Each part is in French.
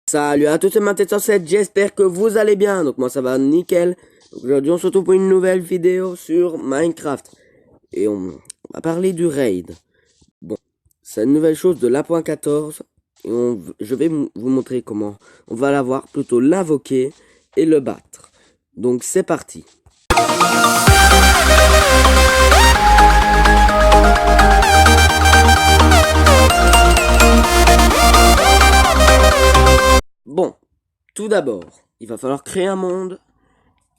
Salut à tous, c'est Matt707, j'espère que vous allez bien. Donc moi ça va nickel. Aujourd'hui on se retrouve pour une nouvelle vidéo sur Minecraft. Et on va parler du raid. Bon, c'est une nouvelle chose de l'A.14. Et je vais vous montrer comment on va l'avoir, plutôt l'invoquer et le battre. Donc c'est parti. Bon, tout d'abord, il va falloir créer un monde.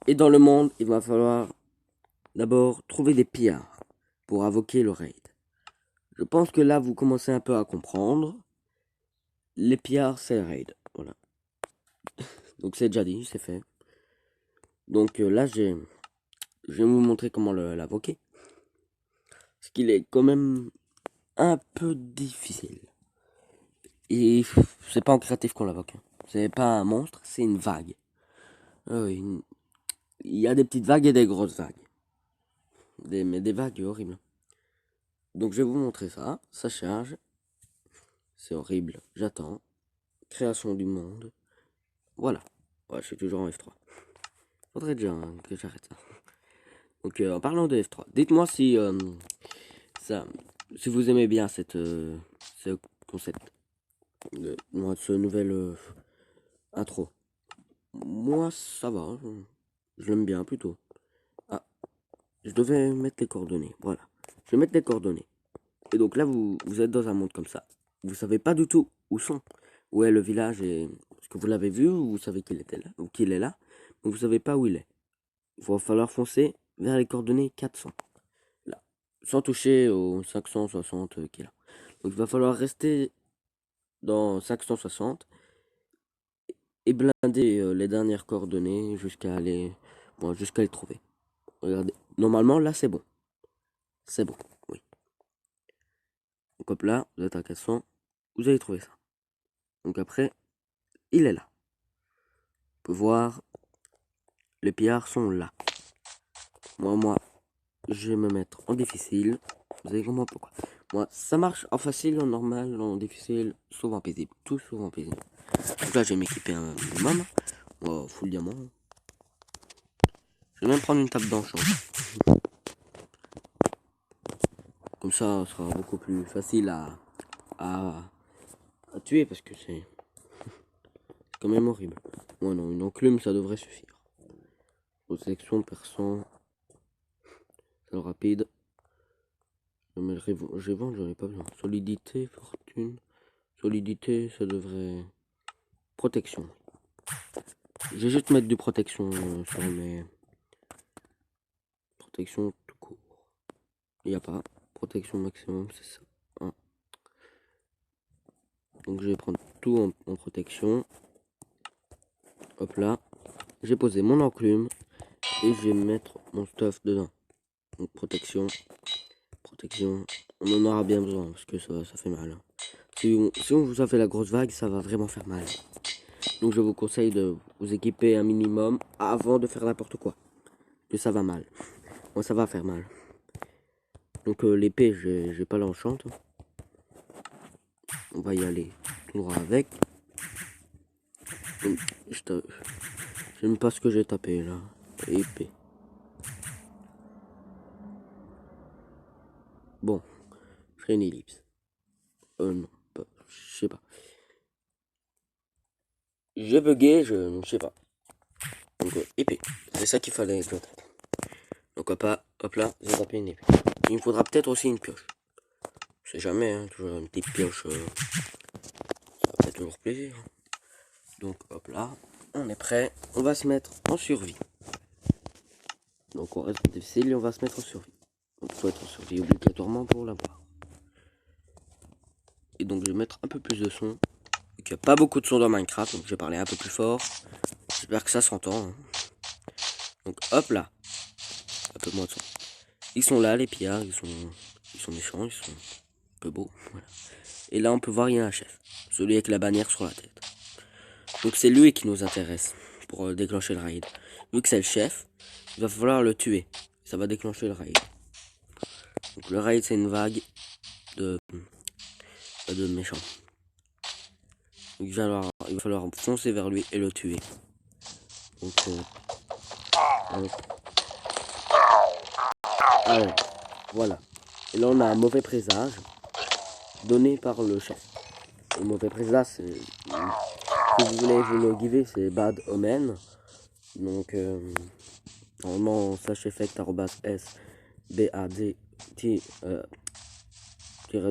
Et dans le monde, il va falloir d'abord trouver des pillards pour invoquer le raid. Je pense que là, vous commencez un peu à comprendre. Les pillards, c'est le raid. Voilà. Donc c'est déjà dit, c'est fait. Donc là, je vais vous montrer comment l'invoquer. Parce qu'il est quand même un peu difficile. Et c'est pas en créatif qu'on l'invoque. C'est pas un monstre, c'est une vague. Il y a des petites vagues et des grosses vagues. Mais des vagues horribles. Donc je vais vous montrer ça. Ça charge. C'est horrible. J'attends. Création du monde. Voilà. Ouais, je suis toujours en F3. Faudrait déjà que j'arrête ça. Donc en parlant de F3, dites-moi si si vous aimez bien ce concept, ce nouvel intro. Moi ça va, je l'aime bien plutôt. Ah, je devais mettre les coordonnées. Voilà, je vais mettre les coordonnées. Et donc là vous êtes dans un monde comme ça. Vous savez pas du tout où est le village et est-ce que vous l'avez vu ou vous savez qu'il était là ou qu'il est là, mais vous savez pas où il est. Il va falloir foncer vers les coordonnées 400. Là. Sans toucher aux 560 qui est là. Donc il va falloir rester dans 560 et blinder les dernières coordonnées jusqu'à les trouver. Regardez. Normalement là c'est bon. C'est bon, oui. Donc hop là, vous êtes à 400, vous allez trouver ça. Donc après, il est là. On peut voir, les pillards sont là. Moi, je vais me mettre en difficile. Vous allez comprendre pourquoi. Moi, ça marche en facile, en normal, en difficile, souvent paisible. Tout souvent paisible. Donc là, je vais m'équiper un minimum. Oh, full diamant. Je vais même prendre une table d'enchant. Comme ça sera beaucoup plus facile à tuer parce que c'est quand même horrible. Ouais, non, une enclume, ça devrait suffire. Protection, perçant. Rapide. Mais je vais vendre, j'en ai pas besoin. Solidité, fortune. Solidité, ça devrait... Protection. Je vais juste mettre du protection sur mes... Protection tout court. Il n'y a pas. Protection maximum, c'est ça. Hein. Donc je vais prendre tout en protection. Hop là. J'ai posé mon enclume. Et je vais mettre mon stuff dedans. Donc protection. Protection. On en aura bien besoin parce que ça fait mal. Hein. Si on vous a fait la grosse vague, ça va vraiment faire mal. Donc je vous conseille de vous équiper un minimum avant de faire n'importe quoi. Que ça va mal. Moi ça va faire mal. Donc l'épée, je vais pas l'enchanter. On va y aller tout droit avec. J'aime pas ce que j'ai tapé là. Épée. Bon, je ferai une ellipse. Non, je sais pas. J'ai bugué, je sais pas. Donc épée. C'est ça qu'il fallait que je tape. Donc hop là, j'ai tapé une épée. Il me faudra peut-être aussi une pioche. Je sais jamais, hein, toujours une petite pioche. Ça fait toujours plaisir. Donc hop là, on est prêt. On va se mettre en survie. Donc on reste difficile et on va se mettre en survie. Donc il faut être en survie obligatoirement pour l'avoir. Et donc je vais mettre un peu plus de son. Il n'y a pas beaucoup de son dans Minecraft, donc je vais parler un peu plus fort. J'espère que ça s'entend. Hein. Donc hop là. Un peu moins de son. Ils sont là, les pillards, ils sont méchants, ils sont un peu beaux. Voilà. Et là on peut voir il y a un chef. Celui avec la bannière sur la tête. Donc c'est lui qui nous intéresse pour déclencher le raid. Vu que c'est le chef, il va falloir le tuer. Ça va déclencher le raid. Donc le raid c'est une vague de méchants. Donc il va falloir foncer vers lui et le tuer. Donc, hop. Alors, voilà. Et là, on a un mauvais présage donné par le chef. Le mauvais présage, c'est... Si vous voulez vous le guider, c'est Bad Omen. Donc, normalement, slash effect @s bad tiré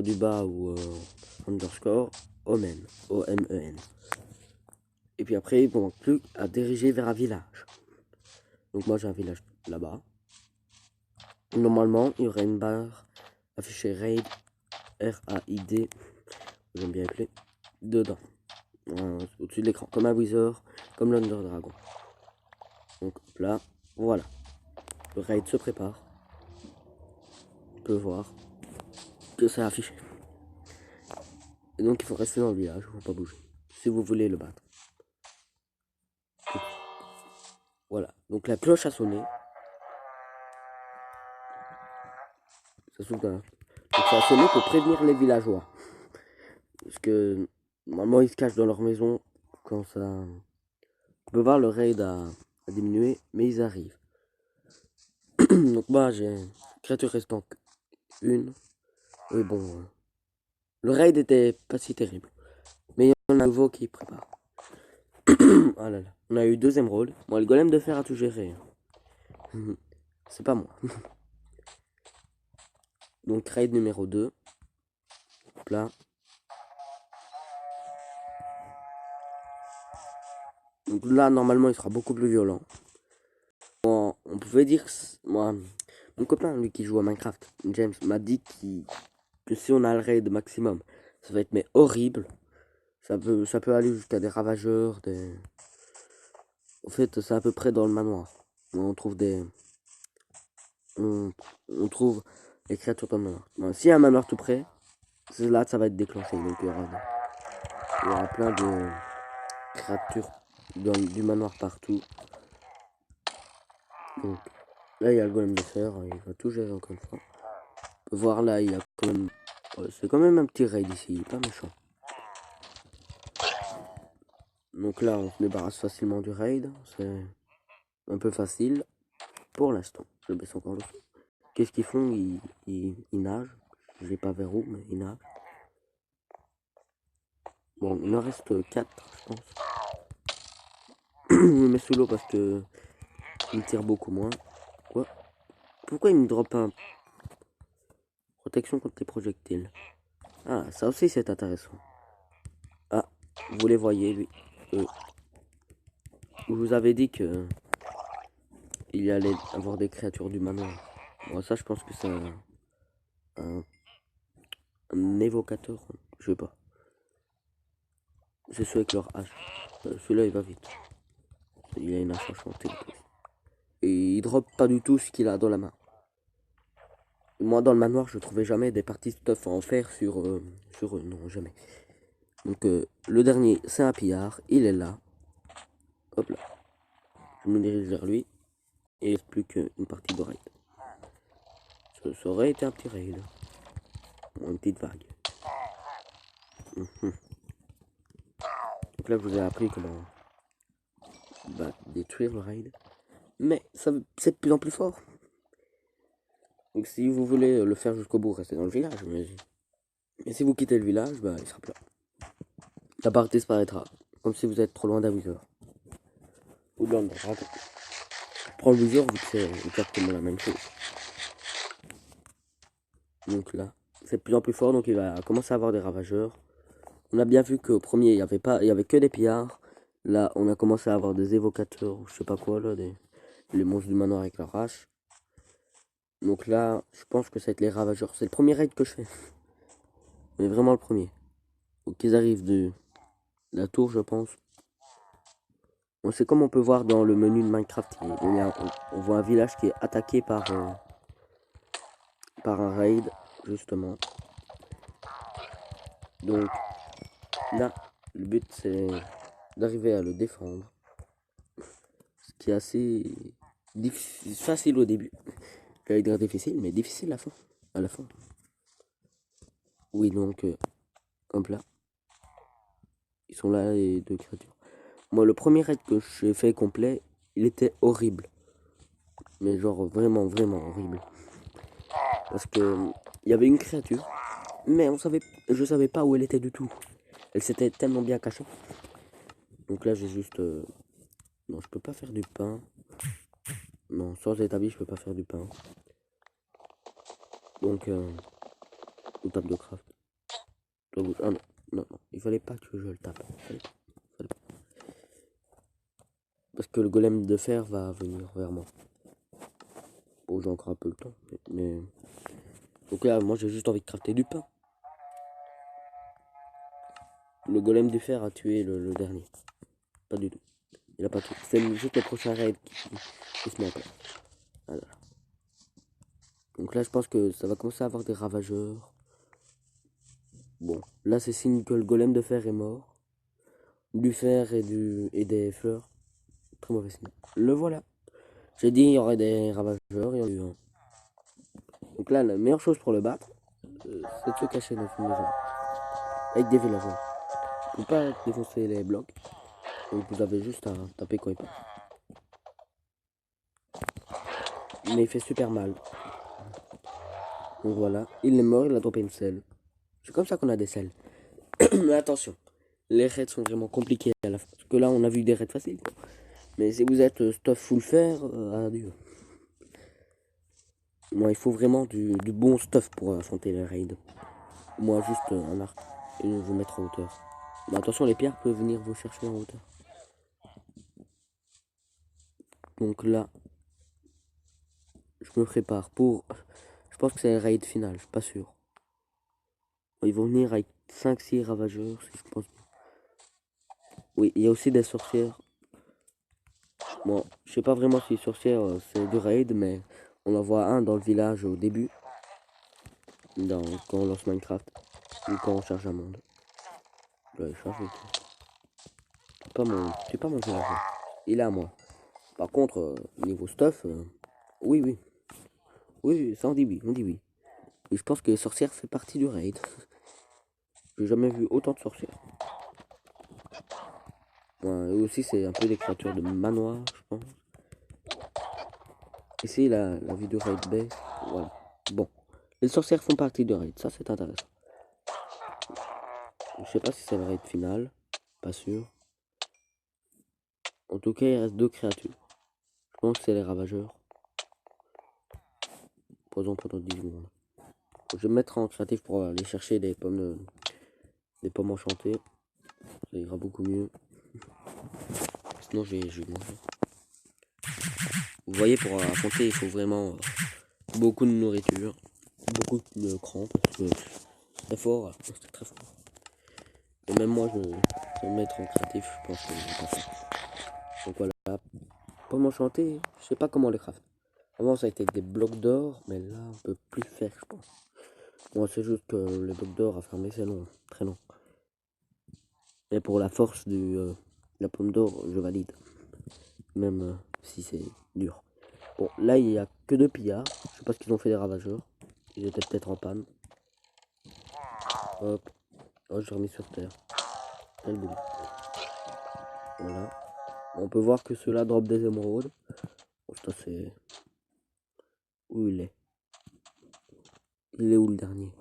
du bas ou underscore omen, O-M-E-N. Et puis après, il ne manque plus à diriger vers un village. Donc moi j'ai un village là-bas. Normalement, il y aurait une barre affichée Raid, R-A-I-D, j'aime bien appeler, dedans. Au-dessus de l'écran, comme un Wither, comme l'Under Dragon. Donc là, voilà. Le raid se prépare. On peut voir que c'est affiché. Et donc il faut rester dans le village, il ne faut pas bouger. Si vous voulez le battre. Voilà. Donc la cloche a sonné. Ça s'ouvre là. Donc ça a sonné pour prévenir les villageois. Parce que normalement ils se cachent dans leur maison quand ça... On peut voir le raid a diminué, mais ils arrivent. Donc moi j'ai créature restante une. Et bon, le raid était pas si terrible. Mais il y en a un nouveau qui prépare. Ah là là. On a eu 2 émeraudes. Moi le golem de fer a tout géré. C'est pas moi. Donc raid numéro 2. Hop là. Donc là normalement il sera beaucoup plus violent. Bon, on pouvait dire que moi, mon copain lui qui joue à Minecraft, James, m'a dit que si on a le raid maximum, ça va être mais horrible. Ça peut aller jusqu'à des ravageurs, des... En fait, c'est à peu près dans le manoir. On trouve des... On trouve les créatures dans le manoir. Bon, s'il y a un manoir tout près, c'est là que ça va être déclenché. Donc il y aura plein de créatures du manoir partout. Donc là, il y a le golem de fer, il va tout gérer encore une fois. On peut voir là, il y a quand même... c'est quand même un petit raid ici, pas méchant. Donc là, on se débarrasse facilement du raid. C'est un peu facile pour l'instant. Je baisse encore le son. Qu'est-ce qu'ils font? Ils nagent. Je sais pas vers où, mais ils nagent. Bon, il en reste 4, je pense. Je me mets sous l'eau parce que il me tire beaucoup moins. Quoi? Pourquoi il me drop un protection contre les projectiles? Ah, ça aussi c'est intéressant. Ah, vous les voyez, lui. Je vous avais dit que il y allait avoir des créatures du manoir. Bon, ça, je pense que c'est un évocateur. Je sais pas. C'est ceux avec leur hache. Celui-là, il va vite. Il a une hache enchantée. Et il drop pas du tout ce qu'il a dans la main. Moi, dans le manoir, je trouvais jamais des parties stuff en fer sur eux. Non, jamais. Donc, le dernier, c'est un pillard. Il est là. Hop là. Je me dirige vers lui. Et il reste plus qu'une partie de raid. Ça aurait été un petit raid. Une petite vague. Donc là, je vous ai appris comment détruire le raid. Mais c'est de plus en plus fort. Donc si vous voulez le faire jusqu'au bout, restez dans le village. Mais si vous quittez le village, il sera plat. La barre disparaîtra. Comme si vous êtes trop loin d'un Wither. Ou de l'Under Dragon. Je prends le Wither vu que c'est exactement la même chose. Donc là, c'est de plus en plus fort. Donc il va commencer à avoir des ravageurs. On a bien vu qu'au premier, il y avait que des pillards. Là, on a commencé à avoir des évocateurs, je sais pas quoi, là, les monstres du manoir avec leur hache. Donc là, je pense que ça va être les ravageurs. C'est le premier raid que je fais. Mais vraiment le premier. Donc ils arrivent de la tour, je pense. Bon, c'est comme on peut voir dans le menu de Minecraft. On voit un village qui est attaqué par un raid, justement. Donc là, le but c'est d'arriver à le défendre. Ce qui est assez facile au début. J'allais dire difficile, mais difficile à la fin. Oui, donc, hop là. Ils sont là, les deux créatures. Moi, le premier raid que j'ai fait complet, il était horrible. Mais genre vraiment, vraiment horrible. Parce que il y avait une créature, mais je savais pas où elle était du tout. Elle s'était tellement bien cachée. Donc là, j'ai juste... Non, je peux pas faire du pain. Non, sans établi, je peux pas faire du pain. Donc, une table de craft. Ah non, non, non, il fallait pas que je le tape. Fallait pas. Parce que le golem de fer va venir vers moi. Bon, j'ai encore un peu le temps. Mais... Donc là, moi, j'ai juste envie de crafter du pain. Le golem du fer a tué le dernier. Pas du tout. Il a pas tué. C'est juste le prochain raid qui se met en place. Voilà. Donc là, je pense que ça va commencer à avoir des ravageurs. Bon, là, c'est signe que le golem de fer est mort. Du fer et des fleurs. Très mauvais signe. Le voilà. J'ai dit il y aurait des ravageurs, il y en a eu un. Donc là, la meilleure chose pour le battre, c'est de se cacher dans une maison. Avec des villageois. Pour pas défoncer les blocs. Donc vous avez juste à taper quand il passe. Mais il fait super mal. Donc voilà, il est mort, il a dropé une selle. C'est comme ça qu'on a des selles. Mais attention, les raids sont vraiment compliqués à la fin. Parce que là, on a vu des raids faciles. Quoi. Mais si vous êtes stuff full fer, adieu. Moi, il faut vraiment du bon stuff pour affronter les raids. Moi, juste un arc et vous mettre en hauteur. Mais attention, les pierres peuvent venir vous chercher en hauteur. Donc là, je me prépare pour... Je pense que c'est le raid final, je suis pas sûr. Ils vont venir avec 5-6 ravageurs, si je pense. Oui, il y a aussi des sorcières. Bon, je sais pas vraiment si les sorcières c'est du raid, mais on en voit un dans le village au début. Quand on lance Minecraft. Ou quand on charge un monde. Je dois charger. C'est pas mon villageois. Il est à moi. Par contre, niveau stuff, oui, oui. Oui, ça on dit oui, on dit oui. Et je pense que les sorcières fait partie du raid. J'ai jamais vu autant de sorcières. Ouais, eux aussi, c'est un peu des créatures de manoir, je pense. Ici, la vue du raid baisse. Voilà. Bon. Les sorcières font partie du raid. Ça, c'est intéressant. Je sais pas si c'est le raid final. Pas sûr. En tout cas, il reste deux créatures. Je pense que c'est les ravageurs. Posons pendant 10 secondes. Je vais me mettre en créatif pour aller chercher des pommes enchantées. Ça ira beaucoup mieux. Sinon, j'ai mangé. Vous voyez, pour affronter, il faut vraiment beaucoup de nourriture, beaucoup de crampes, parce que c'est très fort, c'est très fort. Et même moi, je vais me mettre en créatif, je pense que je vais pas faire. Donc voilà, pommes enchantées, je sais pas comment les craft. Avant, ça a été avec des blocs d'or, mais là, on peut plus faire, je pense. Moi, c'est juste que les blocs d'or à fermer, c'est long, très long. Mais pour la force de la pomme d'or, je valide. Même si c'est dur. Bon, là, il n'y a que deux pillards. Je sais pas ce qu'ils ont fait des ravageurs. Ils étaient peut-être en panne. Hop. Oh, j'ai remis sur terre. Quel boulot. Voilà. On peut voir que ceux-là drop des émeraudes. Bon, ça c'est... Où il est? Il est où le dernier?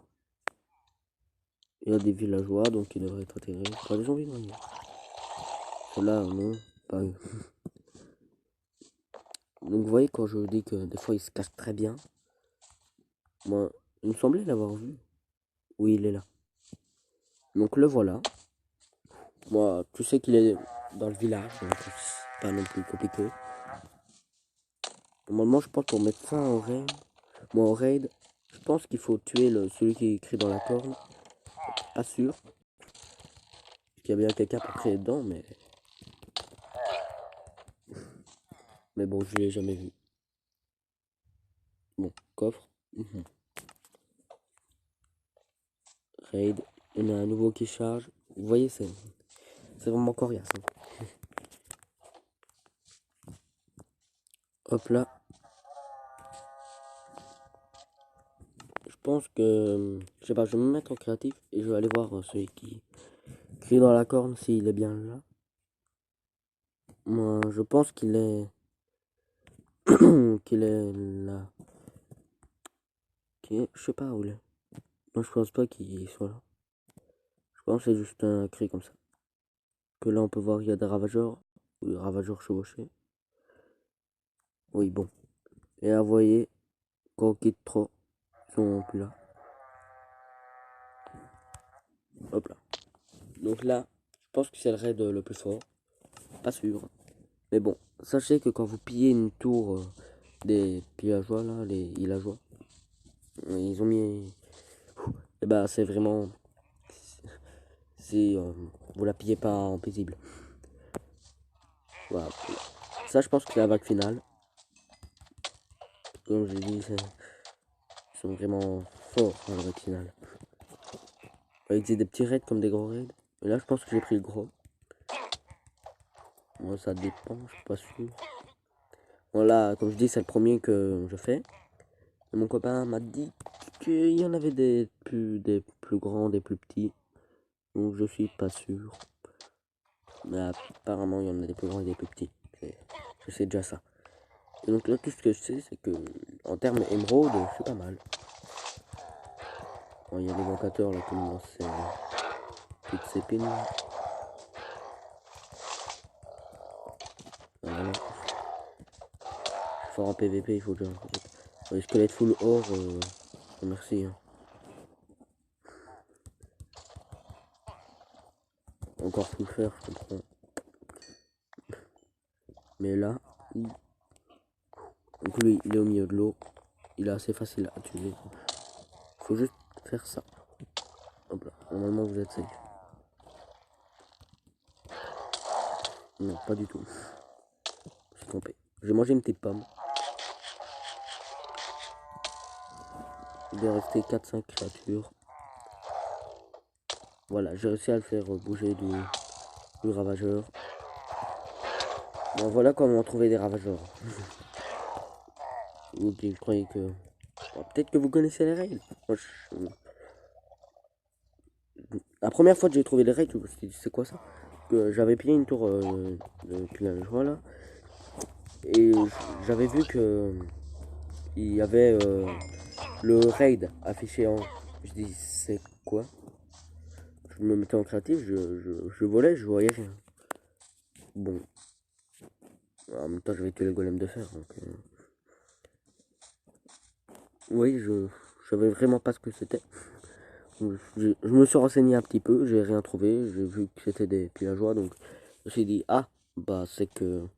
Il y a des villageois, donc il devrait être intégré. Pas des zombies, non. Ceux-là, non. Pas eux. Donc vous voyez quand je dis que des fois ils se cachent très bien. Moi, il me semblait l'avoir vu. Oui, il est là. Donc le voilà. Moi, tu sais qu'il est dans le village, donc c'est pas non plus compliqué. Normalement, je pense pour mettre fin au raid, moi au raid, je pense qu'il faut tuer celui qui est écrit dans la corne. Pas sûr. Qu'il y a bien quelqu'un pour créer dedans, mais... Mais bon, je l'ai jamais vu. Bon, coffre. Raid. On a un nouveau qui charge. Vous voyez, c'est vraiment coriace. Hein. Hop là. Je pense que... Je sais pas, je vais me mettre en créatif et je vais aller voir celui qui Écrit dans la corne s'il est bien là. Moi, je pense qu'il est... qu'il est là. Je sais pas où il est. Moi, je pense pas qu'il soit là. Je pense que c'est juste un cri comme ça. Que là, on peut voir qu'il y a des ravageurs. Ou des ravageurs chevauchés. Oui, bon. Et là, vous voyez, quand on quitte trop, ils sont plus là. Hop là. Donc là, je pense que c'est le raid le plus fort. Pas sûr. Mais bon, sachez que quand vous pillez une tour des villageois, là, les villageois, ils ont mis... Et bah, c'est vraiment... C'est... vous la pillez pas en paisible. Voilà. Ça, je pense que c'est la vague finale. Comme j'ai dit, ils sont vraiment forts dans la vague finale. Ils faisaient des petits raids comme des gros raids. Et là, je pense que j'ai pris le gros. Moi, ça dépend, je suis pas sûr. Voilà, comme je dis, c'est le premier que je fais. Et mon copain m'a dit qu'il y en avait des plus grands, des plus petits. Donc je suis pas sûr. Mais apparemment, il y en a des plus grands et des plus petits. Je sais déjà ça. Et donc là, tout ce que je sais, c'est que en termes émeraude, c'est pas mal. Bon, il y a l'évocateur là qui me lance toutes ses pins. Voilà. Fort en PVP, il faut déjà. Les squelettes full or, merci. Hein. Encore full fer, je comprends. Mais là, donc lui, il est au milieu de l'eau. Il est assez facile à tuer. Faut juste faire ça. Hop là, normalement vous êtes safe. Non, pas du tout. Je suis trompé. J'ai mangé une petite pomme. Il doit rester 4-5 créatures. Voilà, j'ai réussi à le faire bouger du ravageur. Bon, voilà comment trouver des ravageurs. Ok, je croyais que... Bon, peut-être que vous connaissez les règles. Moi, la première fois que j'ai trouvé les règles, je me suis dit, c'est quoi ça? Que j'avais pillé une tour de villageois là. Et j'avais vu que il y avait le raid affiché en... Je dis, c'est quoi? Je me mettais en créatif, je volais, je voyais rien. Bon. En même temps, je vais tuer le golem de fer. Donc, oui, je savais vraiment pas ce que c'était. Je me suis renseigné un petit peu, j'ai rien trouvé. J'ai vu que c'était des villageois, donc je me suis dit, ah, bah c'est que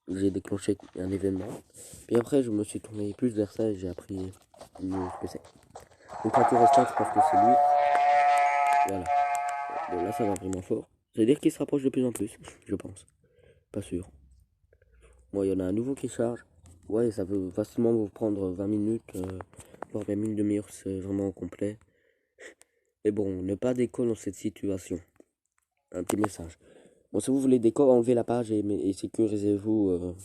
j'ai déclenché un événement. Puis après, je me suis tourné plus vers ça et j'ai appris mieux ce que c'est. Donc la tour restante, je pense que c'est lui. Voilà. Bon, là, ça va vraiment fort. Ça veut dire qu'il se rapproche de plus en plus, je pense. Pas sûr. Bon, il y en a un nouveau qui charge. Ouais, ça peut facilement vous prendre 20 minutes, voire même une demi-heure, c'est vraiment complet. Et bon, ne pas déco dans cette situation. Un petit message. Bon, si vous voulez déco, enlevez la page et sécurisez-vous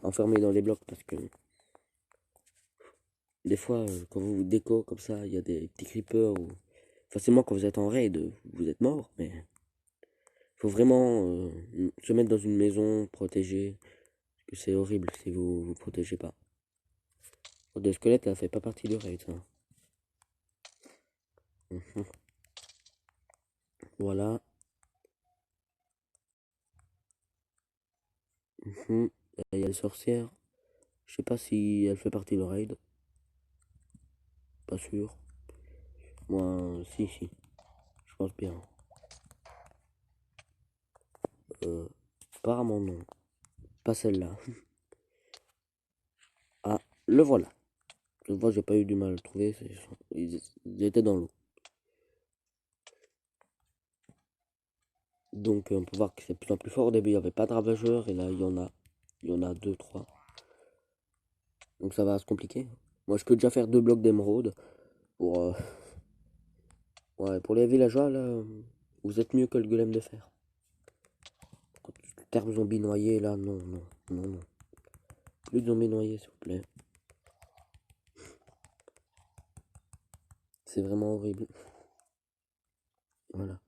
enfermé dans les blocs parce que des fois, quand vous déco comme ça, il y a des petits creepers ou facilement quand vous êtes en raid, vous êtes mort, mais faut vraiment se mettre dans une maison protégée. Parce que c'est horrible si vous vous protégez pas. Le squelette, là, fait pas partie du raid, ça. Mhm. Voilà. Mhm. Il y a les sorcières. Je sais pas si elle fait partie du raid. Pas sûr. Moi, si. Je pense bien. Euh, apparemment non. Pas celle-là. Ah, le voilà. Je vois, j'ai pas eu du mal à le trouver. Ils étaient dans l'eau. Donc on peut voir que c'est de plus en plus fort. Au début, il n'y avait pas de ravageurs. Et là, il y en a. Il y en a deux, trois. Donc ça va se compliquer. Moi, je peux déjà faire 2 blocs d'émeraude. Pour, ouais, pour les villageois, là, vous êtes mieux que le golem de fer. Terme zombie noyé, là, non. Plus de zombies noyés, s'il vous plaît. C'est vraiment horrible. Voilà.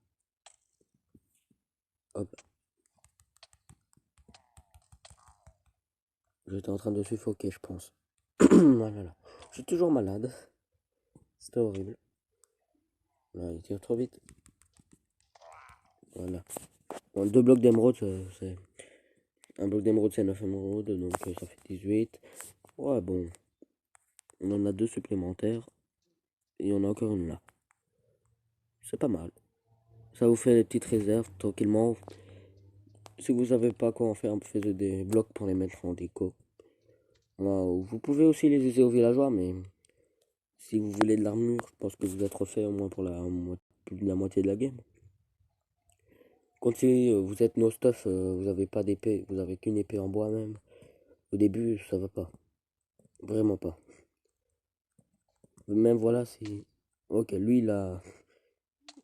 J'étais en train de suffoquer, je pense. Voilà, là. Je suis toujours malade. C'était horrible. Là, il tire trop vite. Voilà. Bon, 2 blocs d'émeraude, c'est... Un bloc d'émeraude, c'est 9 émeraudes, donc ça fait 18. Ouais, bon. On en a 2 supplémentaires. Et on a encore une là. C'est pas mal. Ça vous fait des petites réserves, tranquillement. Si vous savez pas quoi en faire, faites des blocs pour les mettre en déco. Vous pouvez aussi les user aux villageois, mais si vous voulez de l'armure, je pense que vous êtes refait au moins pour plus de la moitié de la game. Quand si vous êtes no stuff, vous avez pas d'épée, vous avez qu'une épée en bois même. Au début, ça va pas. Vraiment pas. Même voilà, si... Ok, lui, il a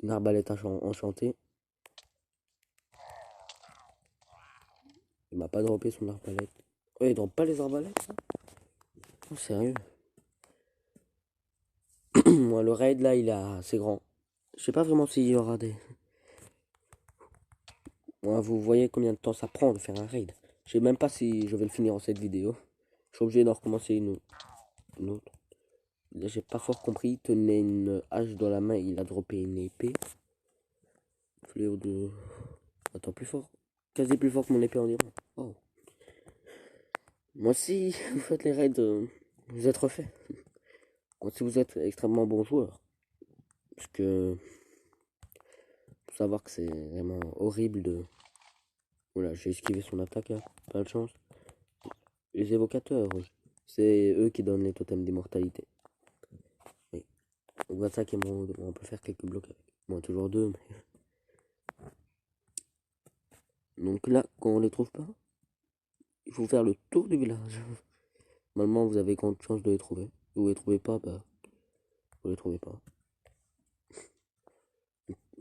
une arbalète enchantée. Il m'a pas droppé son arbalète. Oh, il drop pas les arbalètes, ça? Oh, sérieux? Moi, le raid, là, il est assez grand. Je sais pas vraiment s'il y aura des... Moi, vous voyez combien de temps ça prend de faire un raid. Je sais même pas si je vais le finir en cette vidéo. Je suis obligé d'en recommencer une autre. Là, j'ai pas fort compris. Il tenait une hache dans la main, il a droppé une épée. Fléau de... Attends, plus fort. Quasi plus fort que mon épée environ. Oh. Moi, si vous faites les raids, vous êtes refait. Si vous êtes extrêmement bon joueur. Parce que... Faut savoir que c'est vraiment horrible de... Voilà, j'ai esquivé son attaque, hein. Pas de chance. Les évocateurs, oui. C'est eux qui donnent les totems d'immortalité. Oui. On voit ça qui est bon. On peut faire quelques blocs avec. Bon, toujours 2, mais... Donc là, quand on les trouve pas, il faut faire le tour du village. Normalement, vous avez grande chance de les trouver. Si vous les trouvez pas, bah... Vous les trouvez pas.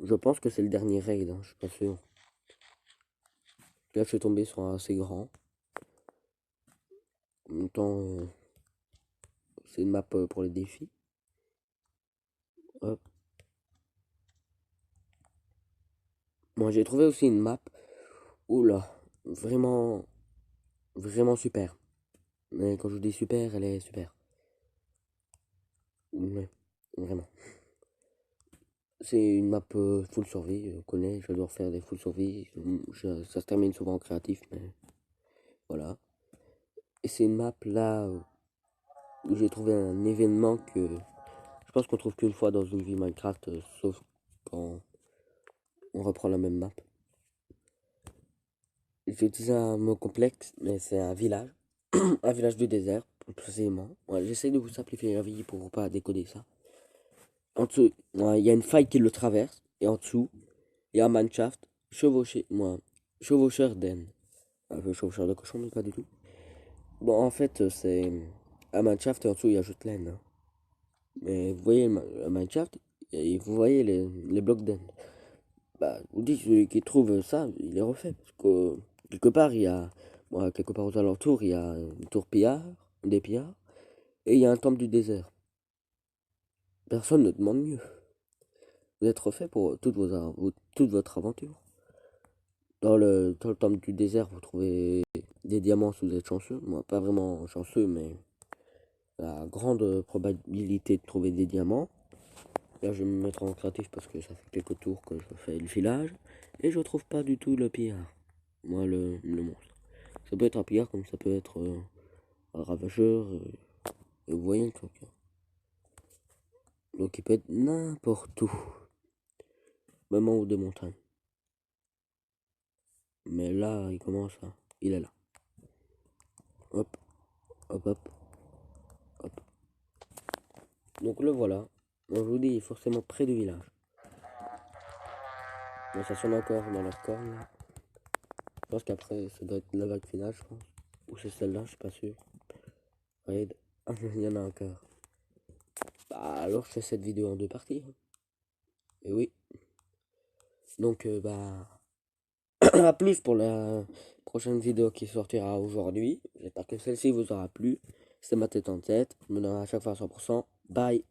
Je pense que c'est le dernier raid, hein, je suis pas sûr. Là, je suis tombé sur un assez grand. En même temps, c'est une map pour les défis. Hop. Moi, j'ai trouvé aussi une map. Oula, vraiment, vraiment super. Mais quand je vous dis super, elle est super. Ouais, vraiment. C'est une map full survie, je connais, j'adore faire des full survie. Ça se termine souvent en créatif, mais voilà. Et c'est une map là où j'ai trouvé un événement que je pense qu'on trouve qu'une fois dans une vie Minecraft, sauf quand on reprend la même map. J'ai utilisé un mot complexe, mais c'est un village. Un village du désert, précisément. Ouais, j'essaie de vous simplifier la vie pour pas décoder ça. En dessous, ouais, il y a une faille qui le traverse, et en dessous, il y a un mineshaft, chevaucheur d'aine. Un peu chevaucheur de cochon, mais pas du tout. Bon, en fait, c'est un mineshaft, et en dessous, il y a juste laine, hein. Mais vous voyez le mineshaft, et vous voyez les blocs d'aine. Bah, je vous dis, celui qui trouve ça, il est refait. Parce que quelque part, il y a, moi, quelque part aux alentours, il y a une tour pillard, des pillards, et il y a un temple du désert. Personne ne demande mieux. Vous êtes refait pour toute votre aventure. Dans le temple du désert, vous trouvez des diamants si vous êtes chanceux. Moi, pas vraiment chanceux, mais la grande probabilité de trouver des diamants. Là, je vais me mettre en créatif parce que ça fait quelques tours que je fais le filage. Et je trouve pas du tout le pillard. Moi, le monstre. Ça peut être un pillard comme ça peut être un ravageur. Et vous voyez le truc, hein. Donc il peut être n'importe où. Même en haut des montagnes. Mais là, il commence à... Il est là. Hop, hop, hop, hop. Donc le voilà. Moi, je vous dis, il est forcément près du village. Bon, ça sonne encore dans leur corne, là. Je pense qu'après, ça doit être la vague finale, je pense. Ou c'est celle-là, je suis pas sûr. Raid. Ah, il y en a encore. Bah, alors je fais cette vidéo en 2 parties, hein. Et oui. Donc, bah... à plus pour la prochaine vidéo qui sortira aujourd'hui. J'espère que celle-ci vous aura plu. C'était ma tête en tête. Je me donne à chaque fois à 100%. Bye.